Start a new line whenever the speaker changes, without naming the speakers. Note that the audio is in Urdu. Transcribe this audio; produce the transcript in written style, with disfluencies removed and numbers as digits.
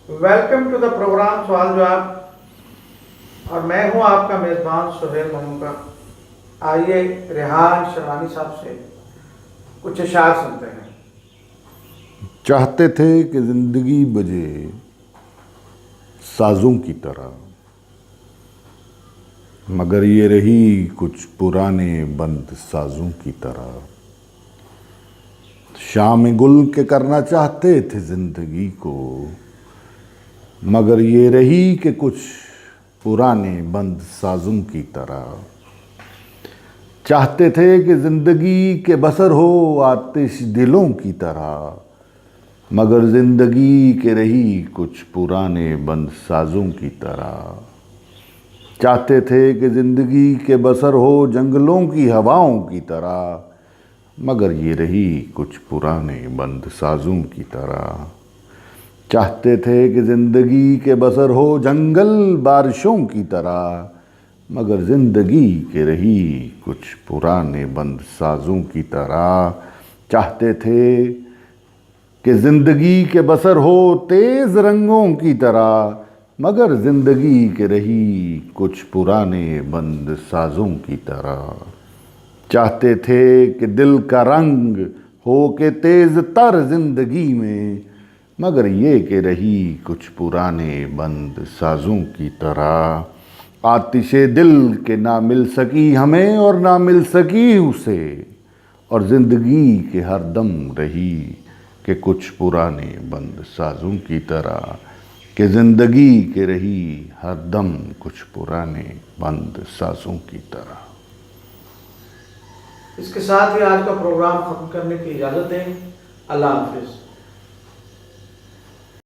ویلکم ٹو دا پروگرام سوال جواب، اور میں ہوں آپ کا میزبان سہیل مموکا۔ آئیے ریحان شروانی صاحب سے کچھ اشعار سنتے ہیں۔
چاہتے تھے کہ زندگی بجے سازوں کی طرح، مگر یہ رہی کچھ پرانے بند سازوں کی طرح۔ شام گل کے کرنا چاہتے تھے زندگی کو، مگر یہ رہی کہ کچھ پرانے بند سازوں کی طرح۔ چاہتے تھے کہ زندگی کے بسر ہو آتش دلوں کی طرح، مگر زندگی کے رہی کچھ پرانے بند سازوں کی طرح۔ چاہتے تھے کہ زندگی کے بسر ہو جنگلوں کی ہواؤں کی طرح، مگر یہ رہی کچھ پرانے بند سازوں کی طرح۔ چاہتے تھے کہ زندگی کے بسر ہو جنگل بارشوں کی طرح، مگر زندگی کے رہی کچھ پرانے بند سازوں کی طرح۔ چاہتے تھے کہ زندگی کے بسر ہو تیز رنگوں کی طرح، مگر زندگی کے رہی کچھ پرانے بند سازوں کی طرح۔ چاہتے تھے کہ دل کا رنگ ہو کہ تیز تر زندگی میں، مگر یہ کہ رہی کچھ پرانے بند سازوں کی طرح۔ آتش دل کے نہ مل سکی ہمیں اور نہ مل سکی اسے، اور زندگی کے ہر دم رہی کہ کچھ پرانے بند سازوں کی طرح۔ کہ زندگی کے رہی ہر دم کچھ پرانے بند سازوں کی طرح۔
اس کے ساتھ ہی آج کا پروگرام ختم کرنے کی اجازت دیں۔ اللہ حافظ۔